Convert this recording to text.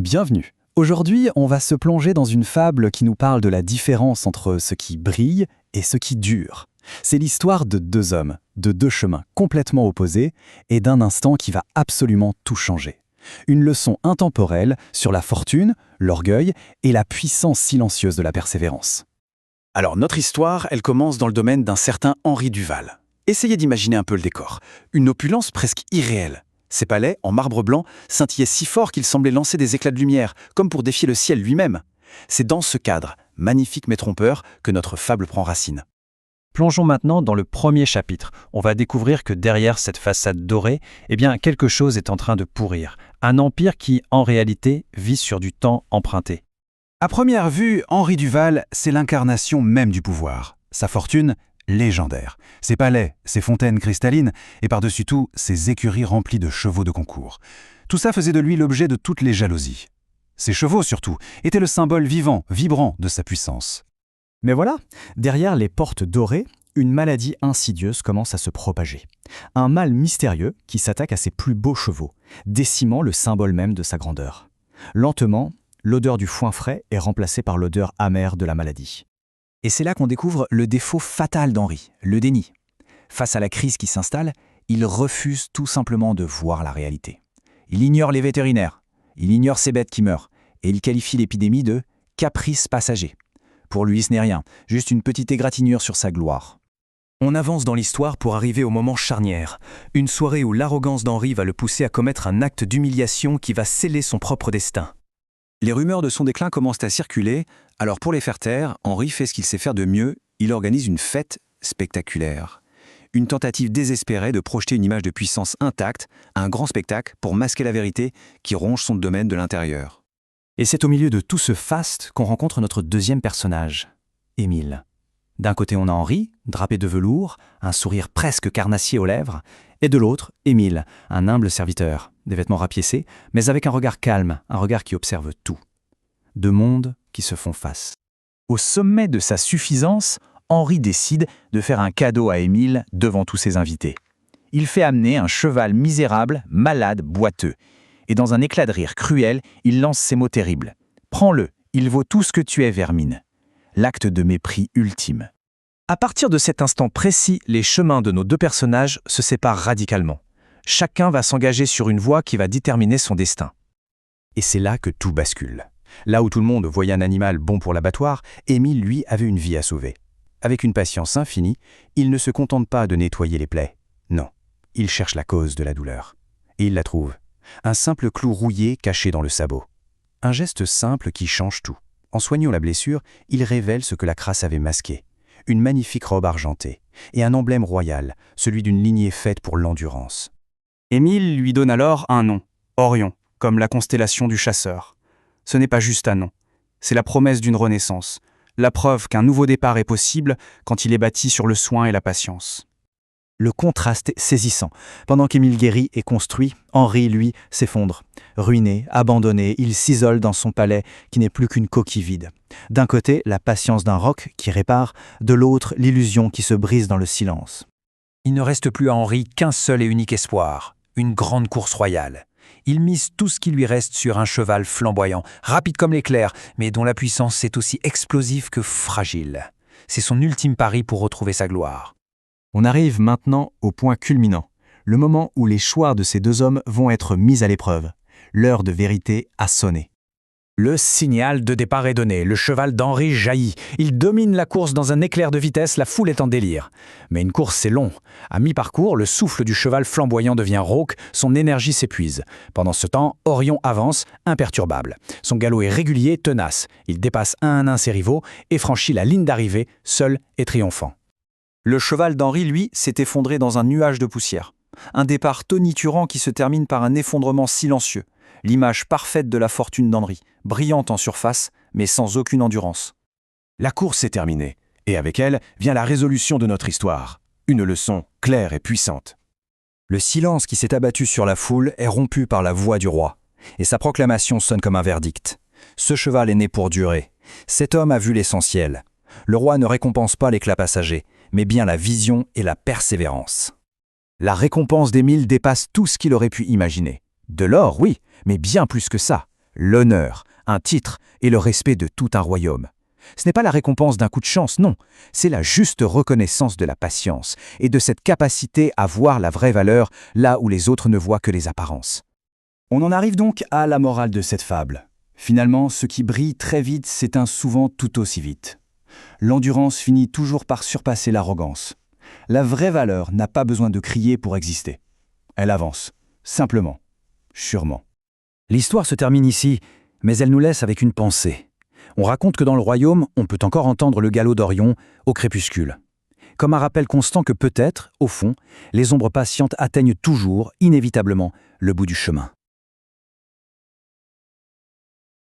Bienvenue. Aujourd'hui, on va se plonger dans une fable qui nous parle de la différence entre ce qui brille et ce qui dure. C'est l'histoire de deux hommes, de deux chemins complètement opposés et d'un instant qui va absolument tout changer. Une leçon intemporelle sur la fortune, l'orgueil et la puissance silencieuse de la persévérance. Alors notre histoire, elle commence dans le domaine d'un certain Henri Duval. Essayez d'imaginer un peu le décor. Une opulence presque irréelle. Ses palais, en marbre blanc, scintillaient si fort qu'ils semblaient lancer des éclats de lumière, comme pour défier le ciel lui-même. C'est dans ce cadre, magnifique mais trompeur, que notre fable prend racine. Plongeons maintenant dans le premier chapitre. On va découvrir que derrière cette façade dorée, quelque chose est en train de pourrir. Un empire qui, en réalité, vit sur du temps emprunté. À première vue, Henri Duval, c'est l'incarnation même du pouvoir. Sa fortune, légendaire. Ses palais, ses fontaines cristallines et par-dessus tout, ses écuries remplies de chevaux de concours. Tout ça faisait de lui l'objet de toutes les jalousies. Ses chevaux, surtout, étaient le symbole vivant, vibrant de sa puissance. Mais voilà, derrière les portes dorées, une maladie insidieuse commence à se propager. Un mal mystérieux qui s'attaque à ses plus beaux chevaux, décimant le symbole même de sa grandeur. Lentement, l'odeur du foin frais est remplacée par l'odeur amère de la maladie. Et c'est là qu'on découvre le défaut fatal d'Henri, le déni. Face à la crise qui s'installe, il refuse tout simplement de voir la réalité. Il ignore les vétérinaires, il ignore ces bêtes qui meurent, et il qualifie l'épidémie de « caprice passager ». Pour lui, ce n'est rien, juste une petite égratignure sur sa gloire. On avance dans l'histoire pour arriver au moment charnière, une soirée où l'arrogance d'Henri va le pousser à commettre un acte d'humiliation qui va sceller son propre destin. Les rumeurs de son déclin commencent à circuler, alors pour les faire taire, Henri fait ce qu'il sait faire de mieux, il organise une fête spectaculaire. Une tentative désespérée de projeter une image de puissance intacte, un grand spectacle pour masquer la vérité qui ronge son domaine de l'intérieur. Et c'est au milieu de tout ce faste qu'on rencontre notre deuxième personnage, Émile. D'un côté, on a Henri, drapé de velours, un sourire presque carnassier aux lèvres, et de l'autre, Émile, un humble serviteur, des vêtements rapiécés, mais avec un regard calme, un regard qui observe tout. Deux mondes qui se font face. Au sommet de sa suffisance, Henri décide de faire un cadeau à Émile devant tous ses invités. Il fait amener un cheval misérable, malade, boiteux. Et dans un éclat de rire cruel, il lance ces mots terribles. « Prends-le, il vaut tout ce que tu es, vermine. » L'acte de mépris ultime. À partir de cet instant précis, les chemins de nos deux personnages se séparent radicalement. Chacun va s'engager sur une voie qui va déterminer son destin. Et c'est là que tout bascule. Là où tout le monde voyait un animal bon pour l'abattoir, Émile, lui, avait une vie à sauver. Avec une patience infinie, il ne se contente pas de nettoyer les plaies. Non, il cherche la cause de la douleur. Et il la trouve. Un simple clou rouillé caché dans le sabot. Un geste simple qui change tout. En soignant la blessure, il révèle ce que la crasse avait masqué. Une magnifique robe argentée et un emblème royal, celui d'une lignée faite pour l'endurance. Émile lui donne alors un nom, Orion, comme la constellation du chasseur. Ce n'est pas juste un nom, c'est la promesse d'une renaissance, la preuve qu'un nouveau départ est possible quand il est bâti sur le soin et la patience. Le contraste est saisissant. Pendant qu'Émile guérit et construit, Henri, lui, s'effondre. Ruiné, abandonné, il s'isole dans son palais qui n'est plus qu'une coquille vide. D'un côté, la patience d'un roc qui répare, de l'autre, l'illusion qui se brise dans le silence. Il ne reste plus à Henri qu'un seul et unique espoir, une grande course royale. Il mise tout ce qui lui reste sur un cheval flamboyant, rapide comme l'éclair, mais dont la puissance est aussi explosive que fragile. C'est son ultime pari pour retrouver sa gloire. On arrive maintenant au point culminant, le moment où les choix de ces deux hommes vont être mis à l'épreuve. L'heure de vérité a sonné. Le signal de départ est donné, le cheval d'Henri jaillit. Il domine la course dans un éclair de vitesse, la foule est en délire. Mais une course, c'est long. À mi-parcours, le souffle du cheval flamboyant devient rauque, son énergie s'épuise. Pendant ce temps, Orion avance, imperturbable. Son galop est régulier, tenace. Il dépasse un à un ses rivaux et franchit la ligne d'arrivée, seul et triomphant. Le cheval d'Henri, lui, s'est effondré dans un nuage de poussière. Un départ tonitruant qui se termine par un effondrement silencieux. L'image parfaite de la fortune d'Henri, brillante en surface, mais sans aucune endurance. La course est terminée, et avec elle vient la résolution de notre histoire. Une leçon claire et puissante. Le silence qui s'est abattu sur la foule est rompu par la voix du roi. Et sa proclamation sonne comme un verdict. Ce cheval est né pour durer. Cet homme a vu l'essentiel. Le roi ne récompense pas l'éclat passager, mais bien la vision et la persévérance. La récompense d'Émile dépasse tout ce qu'il aurait pu imaginer. De l'or, oui, mais bien plus que ça. l'honneur, un titre et le respect de tout un royaume. Ce n'est pas la récompense d'un coup de chance, non, c'est la juste reconnaissance de la patience et de cette capacité à voir la vraie valeur là où les autres ne voient que les apparences. On en arrive donc à la morale de cette fable. Finalement, ce qui brille très vite s'éteint souvent tout aussi vite. L'endurance finit toujours par surpasser l'arrogance. La vraie valeur n'a pas besoin de crier pour exister. Elle avance, simplement, sûrement. L'histoire se termine ici, mais elle nous laisse avec une pensée. On raconte que dans le royaume, on peut encore entendre le galop d'Orion au crépuscule. Comme un rappel constant que peut-être, au fond, les ombres patientes atteignent toujours, inévitablement, le bout du chemin.